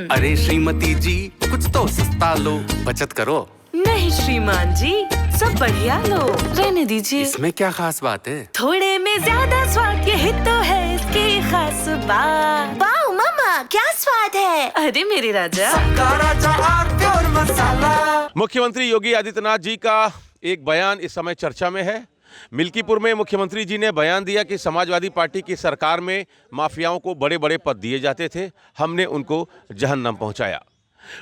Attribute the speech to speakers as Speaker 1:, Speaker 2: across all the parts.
Speaker 1: अरे श्रीमती जी कुछ तो सस्ता लो, बचत करो।
Speaker 2: नहीं श्रीमान जी, सब बढ़िया लो, रहने दीजिए।
Speaker 1: इसमें क्या खास बात है?
Speaker 2: थोड़े में ज्यादा स्वाद, यही तो है इसकी खास बात।
Speaker 3: वाह मामा, क्या स्वाद है।
Speaker 2: अरे मेरे राजा,
Speaker 4: मुख्यमंत्री योगी आदित्यनाथ जी का एक बयान इस समय चर्चा में है। मिल्कीपुर में मुख्यमंत्री जी ने बयान दिया कि समाजवादी पार्टी की सरकार में माफियाओं को बड़े बड़े पद दिए जाते थे, हमने उनको जहन्नम पहुंचाया।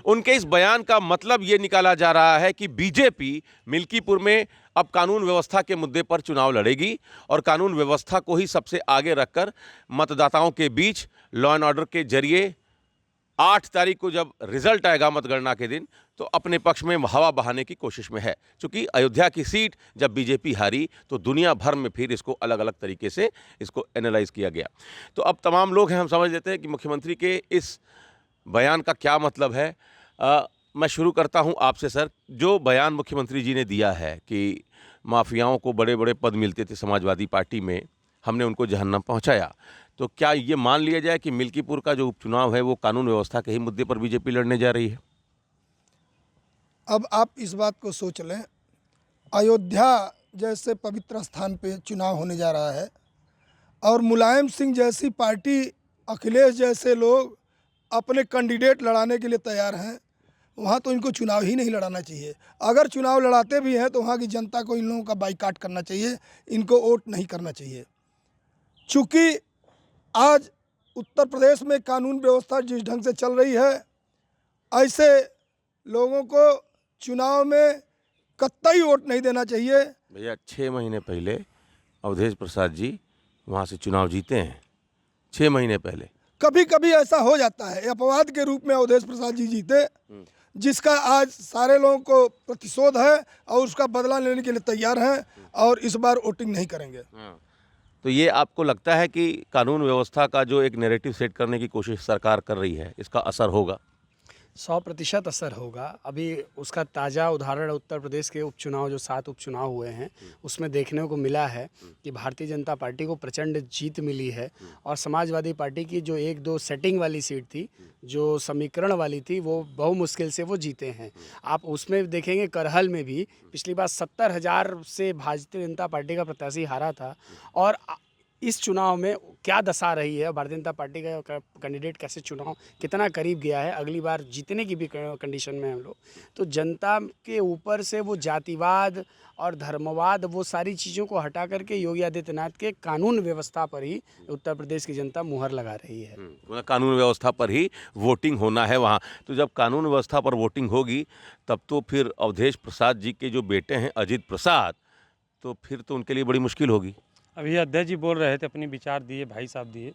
Speaker 4: उनके इस बयान का मतलब ये निकाला जा रहा है कि बीजेपी मिल्कीपुर में अब कानून व्यवस्था के मुद्दे पर चुनाव लड़ेगी और कानून व्यवस्था को ही सबसे आगे रखकर मतदाताओं के बीच लॉ एंड ऑर्डर के जरिए 8 तारीख को जब रिजल्ट आएगा मतगणना के दिन, तो अपने पक्ष में हवा बहाने की कोशिश में है। क्योंकि अयोध्या की सीट जब बीजेपी हारी तो दुनिया भर में फिर इसको अलग अलग तरीके से इसको एनालाइज किया गया। तो अब तमाम लोग हैं, हम समझ लेते हैं कि मुख्यमंत्री के इस बयान का क्या मतलब है। मैं शुरू करता हूं आपसे सर, जो बयान मुख्यमंत्री जी ने दिया है कि माफियाओं को बड़े बड़े पद मिलते थे समाजवादी पार्टी में, हमने उनको जहन्नम पहुंचाया, तो क्या ये मान लिया जाए कि मिल्कीपुर का जो उपचुनाव है वो कानून व्यवस्था के ही मुद्दे पर बीजेपी लड़ने जा रही है?
Speaker 5: अब आप इस बात को सोच लें, अयोध्या जैसे पवित्र स्थान पे चुनाव होने जा रहा है और मुलायम सिंह जैसी पार्टी, अखिलेश जैसे लोग अपने कैंडिडेट लड़ाने के लिए तैयार हैं। वहाँ तो इनको चुनाव ही नहीं लड़ाना चाहिए। अगर चुनाव लड़ाते भी हैं तो वहाँ की जनता को इन लोगों का बाइकाट करना चाहिए, इनको वोट नहीं करना चाहिए। चूँकि आज उत्तर प्रदेश में कानून व्यवस्था जिस ढंग से चल रही है, ऐसे लोगों को चुनाव में कतई वोट नहीं देना चाहिए।
Speaker 4: भैया 6 महीने पहले अवधेश प्रसाद जी वहाँ से चुनाव जीते हैं, 6 महीने पहले।
Speaker 5: कभी कभी ऐसा हो जाता है, अपवाद के रूप में अवधेश प्रसाद जी जीते, जिसका आज सारे लोगों को प्रतिशोध है और उसका बदला लेने के लिए तैयार हैं और इस बार वोटिंग नहीं करेंगे।
Speaker 4: तो ये आपको लगता है कि कानून व्यवस्था का जो एक नैरेटिव सेट करने की कोशिश सरकार कर रही है, इसका असर होगा?
Speaker 6: 100% असर होगा। अभी उसका ताज़ा उदाहरण उत्तर प्रदेश के उपचुनाव, जो 7 उपचुनाव हुए हैं, उसमें देखने को मिला है कि भारतीय जनता पार्टी को प्रचंड जीत मिली है और समाजवादी पार्टी की जो 1-2 सेटिंग वाली सीट थी, जो समीकरण वाली थी, वो बहुत मुश्किल से वो जीते हैं। आप उसमें देखेंगे करहल में भी पिछली बार 70,000 से भारतीय जनता पार्टी का प्रत्याशी हारा था और इस चुनाव में क्या दशा रही है, भारतीय जनता पार्टी का कैंडिडेट कैसे चुनाव कितना करीब गया है, अगली बार जीतने की भी कंडीशन में हम लोग। तो जनता के ऊपर से वो जातिवाद और धर्मवाद, वो सारी चीज़ों को हटा करके योगी आदित्यनाथ के कानून व्यवस्था पर ही उत्तर प्रदेश की जनता मुहर लगा रही है।
Speaker 4: कानून व्यवस्था पर ही वोटिंग होना है वहाँ। तो जब कानून व्यवस्था पर वोटिंग होगी तब तो फिर अवधेश प्रसाद जी के जो बेटे हैं अजित प्रसाद, तो फिर तो उनके लिए बड़ी मुश्किल होगी।
Speaker 7: अभी अध्यक्ष जी बोल रहे थे, अपनी विचार दिए, भाई साहब दिए।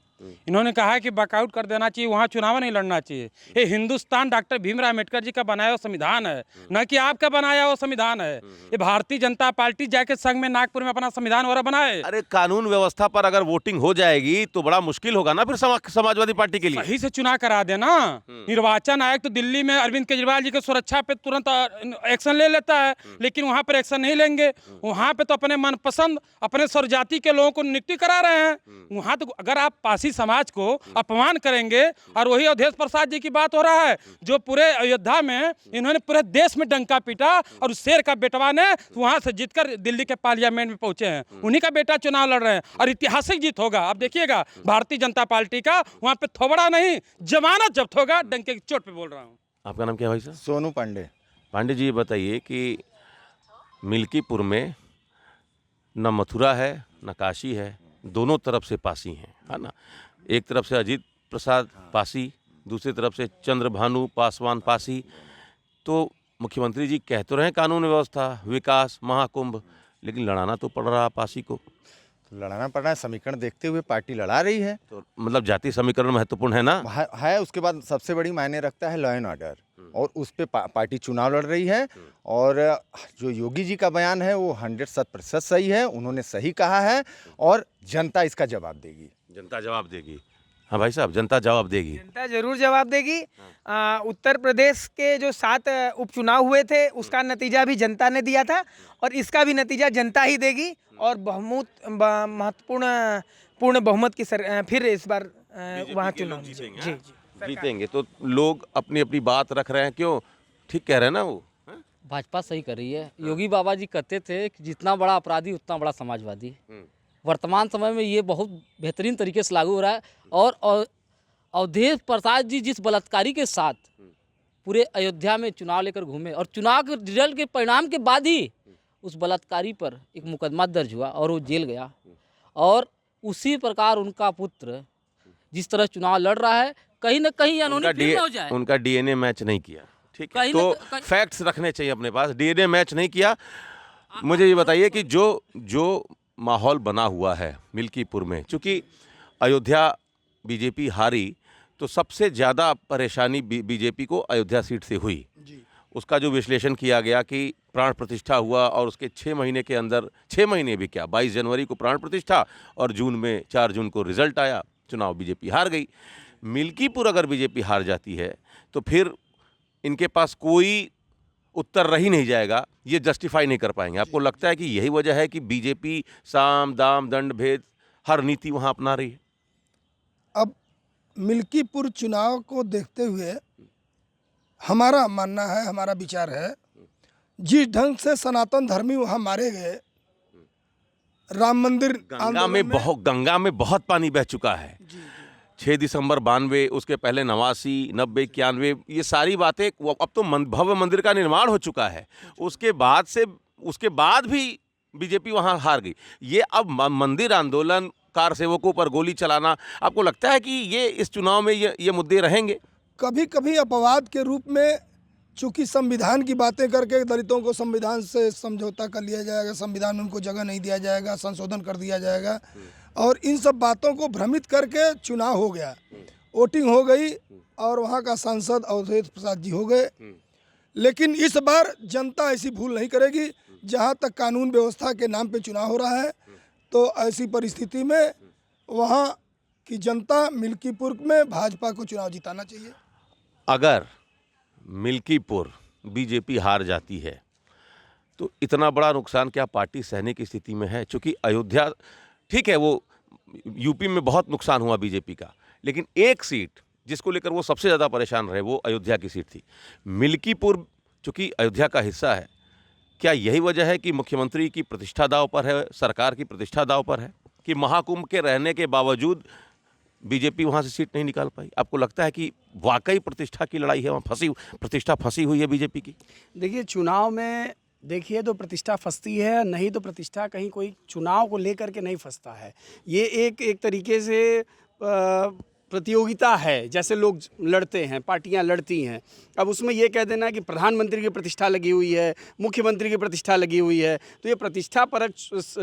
Speaker 7: इन्होंने कहा है कि वॉकआउट कर देना चाहिए, वहाँ चुनाव नहीं लड़ना चाहिए। ये हिंदुस्तान डॉक्टर भीमराव अम्बेडकर जी का बनाया हुआ संविधान है, न कि आपका बनाया हुआ संविधान है। ये भारतीय जनता पार्टी जाके संघ में नागपुर में अपना संविधान वगैरह बनाए।
Speaker 4: अरे कानून व्यवस्था पर अगर वोटिंग हो जाएगी तो बड़ा मुश्किल होगा ना फिर समाजवादी पार्टी के लिए।
Speaker 7: सही से चुनाव करा देना। निर्वाचन आयोग तो दिल्ली में अरविंद केजरीवाल जी की सुरक्षा पे तुरंत एक्शन ले लेता है, लेकिन वहाँ पर एक्शन नहीं लेंगे। वहाँ पे तो अपने मनपसंद अपने स्वजाति के लोगों को नियुक्ति करा रहे हैं। वहाँ तो अगर आप पासी समाज को अपमान करेंगे, और वही अवधेश प्रसाद जी की बात हो रहा है जो पूरे अयोध्या में इन्होंने पूरे देश में डंका पीटा और शेर का बेटवा ने वहाँ से जीतकर दिल्ली के पार्लियामेंट में पहुंचे हैं, उन्हीं का बेटा चुनाव लड़ रहे हैं और ऐतिहासिक जीत होगा। आप देखिएगा भारतीय जनता पार्टी का वहाँ पे थोबड़ा नहीं, जमानत जब्त होगा। डंके की चोट पे बोल रहा हूँ।
Speaker 4: आपका नाम क्या है भाई साहब?
Speaker 8: सोनू पांडे।
Speaker 4: पांडे जी, ये बताइए कि मिल्कीपुर में न मथुरा है न काशी है, दोनों तरफ से पासी हैं, है ना। एक तरफ से अजीत प्रसाद पासी, दूसरी तरफ से चंद्रभानु पासवान पासी। तो मुख्यमंत्री जी कह तो रहे कानून व्यवस्था, विकास, महाकुंभ, लेकिन लड़ाना तो पड़ रहा पासी को।
Speaker 8: तो लड़ाना पड़ रहा है, समीकरण देखते हुए पार्टी लड़ा रही है।
Speaker 4: तो मतलब जाति समीकरण महत्वपूर्ण है ना?
Speaker 8: है। उसके बाद सबसे बड़ी मायने रखता है लॉ एंड ऑर्डर, और उस पे पार्टी चुनाव लड़ रही है। और जो योगी जी का बयान है वो 100% सही है, उन्होंने सही कहा है और जनता इसका जवाब देगी।
Speaker 4: जनता जवाब देगी। हाँ भाई साहब, जनता जवाब देगी।
Speaker 9: जनता जरूर जवाब देगी। उत्तर प्रदेश के जो 7 उपचुनाव हुए थे उसका नतीजा भी जनता ने दिया था और इसका भी नतीजा जनता ही देगी और महत्वपूर्ण बहुमत की फिर इस बार वहाँ चुनाव
Speaker 4: जीतेंगे,
Speaker 9: जी
Speaker 4: हाँ?
Speaker 9: जी
Speaker 4: जीतेंगे तो लोग अपनी अपनी बात रख रहे हैं, क्यों? ठीक कह रहे हैं ना वो, हाँ?
Speaker 10: भाजपा सही कर रही है। योगी बाबा जी कहते थे कि जितना बड़ा अपराधी उतना बड़ा समाजवादी। वर्तमान समय में ये बहुत बेहतरीन तरीके से लागू हो रहा है। और अवधेश प्रसाद जी जिस बलात्कारी के साथ पूरे अयोध्या में चुनाव लेकर घूमे और चुनाव के रिजल्ट के परिणाम के बाद ही उस बलात्कारी पर एक मुकदमा दर्ज हुआ और वो जेल गया। और उसी प्रकार उनका पुत्र जिस तरह चुनाव लड़ रहा है, कहीं ना कहीं अनहोनी फिर ना हो जाए।
Speaker 4: उनका डीएनए मैच नहीं किया, ठीक है,
Speaker 10: कहीं
Speaker 4: तो
Speaker 10: ना
Speaker 4: फैक्ट्स रखने चाहिए अपने पास। डीएनए मैच नहीं किया। मुझे ये बताइए कि जो माहौल बना हुआ है मिल्कीपुर में, चूंकि अयोध्या बीजेपी हारी तो सबसे ज़्यादा परेशानी बीजेपी को अयोध्या सीट से हुई। उसका जो विश्लेषण किया गया कि प्राण प्रतिष्ठा हुआ और उसके 6 महीने के अंदर, 6 महीने भी क्या, 22 जनवरी को प्राण प्रतिष्ठा और जून में 4 जून को रिजल्ट आया, चुनाव बीजेपी हार गई। मिल्कीपुर अगर बीजेपी हार जाती है तो फिर इनके पास कोई उत्तर रह ही नहीं जाएगा, ये जस्टिफाई नहीं कर पाएंगे। आपको लगता है कि यही वजह है कि बीजेपी साम दाम दंड भेद हर नीति वहाँ अपना रही है?
Speaker 5: अब मिल्कीपुर चुनाव को देखते हुए हमारा मानना है, हमारा विचार है, जिस ढंग से सनातन धर्मी वहाँ मारे गए, राम मंदिर
Speaker 4: गंगा में बहुत पानी बह चुका है। 6 दिसंबर 92, उसके पहले 89, 90, 91, ये सारी बातें, अब तो भव्य मंदिर का निर्माण हो चुका है। उसके बाद भी बीजेपी वहाँ हार गई। ये अब मंदिर आंदोलन, कार सेवकों पर गोली चलाना, आपको लगता है कि ये इस चुनाव में ये मुद्दे रहेंगे?
Speaker 5: कभी कभी अपवाद के रूप में, चूंकि संविधान की बातें करके दलितों को संविधान से समझौता कर लिया जाएगा, संविधान में उनको जगह नहीं दिया जाएगा, संशोधन कर दिया जाएगा, और इन सब बातों को भ्रमित करके चुनाव हो गया, वोटिंग हो गई और वहाँ का सांसद अवधेश प्रसाद जी हो गए। लेकिन इस बार जनता ऐसी भूल नहीं करेगी। जहाँ तक कानून व्यवस्था के नाम पे चुनाव हो रहा है, तो ऐसी परिस्थिति में वहाँ की जनता मिल्कीपुर में भाजपा को चुनाव जिताना चाहिए।
Speaker 4: अगर मिल्कीपुर बीजेपी हार जाती है तो इतना बड़ा नुकसान क्या पार्टी सहने की स्थिति में है? क्योंकि अयोध्या, ठीक है, वो यूपी में बहुत नुकसान हुआ बीजेपी का, लेकिन एक सीट जिसको लेकर वो सबसे ज़्यादा परेशान रहे वो अयोध्या की सीट थी। मिल्कीपुर चूँकि अयोध्या का हिस्सा है, क्या यही वजह है कि मुख्यमंत्री की प्रतिष्ठा दांव पर है, सरकार की प्रतिष्ठा दांव पर है, कि महाकुंभ के रहने के बावजूद बीजेपी वहाँ से सीट नहीं निकाल पाई? आपको लगता है कि वाकई प्रतिष्ठा की लड़ाई है, वहाँ प्रतिष्ठा फंसी हुई है बीजेपी की?
Speaker 6: देखिए, चुनाव में देखिए तो प्रतिष्ठा फंसती है, नहीं तो प्रतिष्ठा कहीं कोई चुनाव को लेकर के नहीं फंसता है। ये एक तरीके से प्रतियोगिता है, जैसे लोग लड़ते हैं, पार्टियां लड़ती हैं। अब उसमें ये कह देना कि प्रधानमंत्री की प्रतिष्ठा लगी हुई है, मुख्यमंत्री की प्रतिष्ठा लगी हुई है, तो ये प्रतिष्ठा परक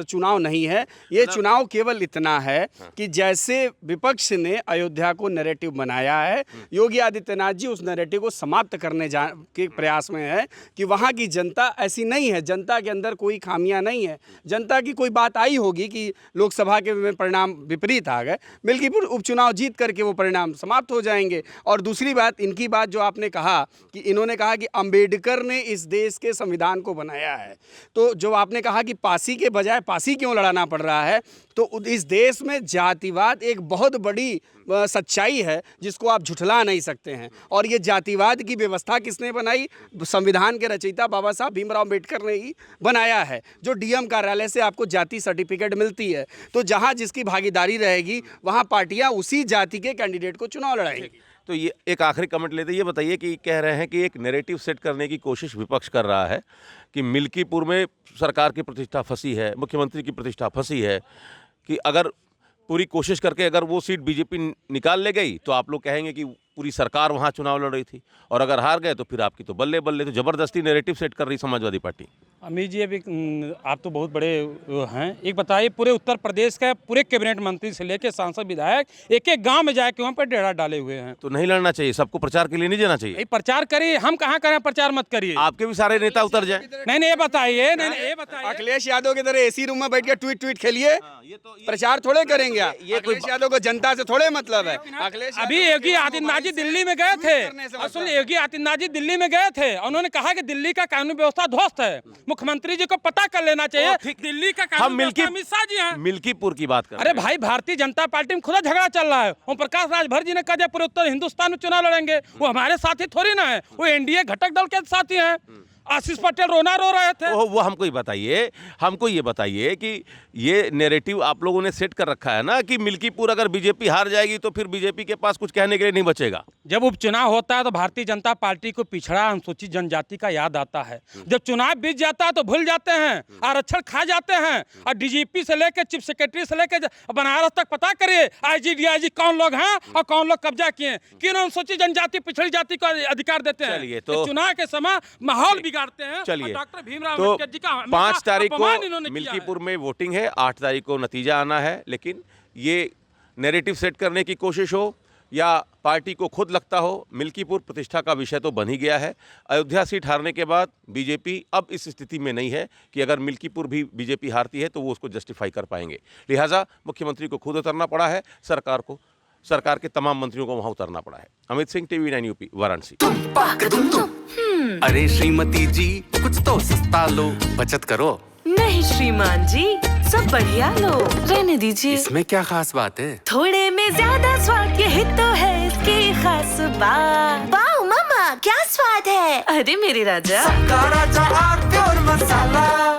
Speaker 6: चुनाव नहीं है। ये चुनाव केवल इतना है कि जैसे विपक्ष ने अयोध्या को नैरेटिव बनाया है, योगी आदित्यनाथ जी उस नैरेटिव को समाप्त करने के प्रयास में है कि वहाँ की जनता ऐसी नहीं है, जनता के अंदर कोई खामियां नहीं है। जनता की कोई बात आई होगी कि लोकसभा के में परिणाम विपरीत आ गए, मिल्कीपुर उपचुनाव जीत करके वो परिणाम समाप्त हो जाएंगे। और दूसरी बात, इनकी बात जो आपने कहा कि इन्होंने कहा कि अंबेडकर ने इस देश के संविधान को बनाया है, तो जो आपने कहा कि फांसी के बजाय फांसी क्यों लड़ाना पड़ रहा है, तो इस देश में जातिवाद एक बहुत बड़ी सच्चाई है जिसको आप झुठला नहीं सकते हैं। और ये जातिवाद की व्यवस्था किसने बनाई? संविधान के रचयिता बाबा साहब भीमराव अम्बेडकर ने ही बनाया है, जो डीएम कार्यालय से आपको जाति सर्टिफिकेट मिलती है। तो जहां जिसकी भागीदारी रहेगी वहां पार्टियां उसी जाति के कैंडिडेट को चुनाव लड़ाएंगी।
Speaker 4: तो ये एक आखिरी कमेंट लेते, ये बताइए कि कह रहे हैं कि एक नैरेटिव सेट करने की कोशिश विपक्ष कर रहा है कि मिल्कीपुर में सरकार की प्रतिष्ठा फंसी है, मुख्यमंत्री की प्रतिष्ठा फंसी है, कि अगर पूरी कोशिश करके अगर वो सीट बीजेपी निकाल ले गई तो आप लोग कहेंगे कि पूरी सरकार वहाँ चुनाव लड़ रही थी, और अगर हार गए तो फिर आपकी तो बल्ले बल्ले। तो जबरदस्ती नैरेटिव सेट कर रही समाजवादी पार्टी।
Speaker 7: अमित जी, अभी आप तो बहुत बड़े हैं, एक बताइए, पूरे उत्तर प्रदेश का पूरे कैबिनेट मंत्री से लेकर सांसद विधायक एक एक गांव में जाके वहाँ पर डेरा डाले हुए हैं।
Speaker 4: तो नहीं लड़ना चाहिए, सबको प्रचार के लिए नहीं जाना चाहिए?
Speaker 7: प्रचार करिए, हम कहाँ करें प्रचार, मत करिए।
Speaker 4: आपके भी सारे नेता उतर जाए।
Speaker 7: नहीं, ये बताइए, ये बताइए,
Speaker 6: अखिलेश यादव की तरह एसी रूम में बैठ के ट्वीट खेलिए, प्रचार थोड़े करेंगे। अखिलेश यादव को जनता से थोड़े मतलब है।
Speaker 7: अभी योगी आदित्यनाथ जी दिल्ली में गए थे, योगी आदित्यनाथ जी दिल्ली में गए थे, उन्होंने कहा कि दिल्ली का कानून व्यवस्था ध्वस्त है। मुख्यमंत्री जी को पता कर लेना चाहिए।
Speaker 4: ठीक।
Speaker 7: दिल्ली का
Speaker 4: हम मिल्की
Speaker 7: अमित शाह जी हैं।
Speaker 4: मिल्कीपुर की बात कर
Speaker 7: अरे भाई, भारतीय जनता पार्टी में खुदा झगड़ा चल रहा है। ओम प्रकाश राजभर जी ने कहा दिया पूरे उत्तर हिंदुस्तान में चुनाव लड़ेंगे। वो हमारे साथी थोड़ी ना है, वो एनडीए घटक दल के साथी हैं। आशीष पटेल रोना रो रहे थे।
Speaker 4: वो हमको ये बताइए कि ये नैरेटिव आप लोगों ने सेट कर रखा है ना कि मिल्कीपुर अगर बीजेपी हार जाएगी तो फिर बीजेपी के पास कुछ कहने के लिए नहीं बचेगा।
Speaker 7: जब उपचुनाव होता है तो भारतीय जनता पार्टी को पिछड़ा अनुसूचित जनजाति का याद आता है। जब चुनाव बीत जाता है तो भूल जाते हैं, आरक्षण खा जाते हैं। और डीजीपी से लेकर चीफ सेक्रेटरी से लेकर बनारस तक पता करिए आईजी डीआईजी कौन लोग हैं और कौन लोग कब्जा किए, किन अनुसूचित जनजाति पिछड़ी जाति को अधिकार देते हैं।
Speaker 4: चलिए, तो
Speaker 7: चुनाव के समय माहौल बिगाड़ते हैं।
Speaker 4: चलिए,
Speaker 7: डॉक्टर भीमराव
Speaker 4: तो
Speaker 7: अम्बेडकर जी का
Speaker 4: 5 तारीख
Speaker 7: अपमान इन्होंने
Speaker 4: को
Speaker 7: किया है।
Speaker 4: मिल्कीपुर में वोटिंग है, 8 तारीख को नतीजा आना है। लेकिन ये नैरेटिव सेट करने की कोशिश हो या पार्टी को खुद लगता हो, मिल्कीपुर प्रतिष्ठा का विषय तो बन ही गया है। अयोध्या सीट हारने के बाद बीजेपी अब इस स्थिति में नहीं है कि अगर मिल्कीपुर भी बीजेपी हारती है तो वो उसको जस्टिफाई कर पाएंगे। लिहाजा मुख्यमंत्री को खुद उतरना पड़ा है, सरकार के तमाम मंत्रियों को वहां उतरना पड़ा है। Amit Singh, TV 9 UP, Varanasi.
Speaker 1: अरे श्रीमती जी, कुछ तो सस्ता लो, बचत करो।
Speaker 2: नहीं श्रीमान जी, सब बढ़िया लो, रहने दीजिए।
Speaker 1: इसमें क्या खास बात है?
Speaker 2: थोड़े में ज्यादा स्वाद, यही तो है इसकी खास बात।
Speaker 3: वाह मामा, क्या स्वाद है।
Speaker 2: अरे मेरे राजा,
Speaker 1: राजा आरती और मसाला।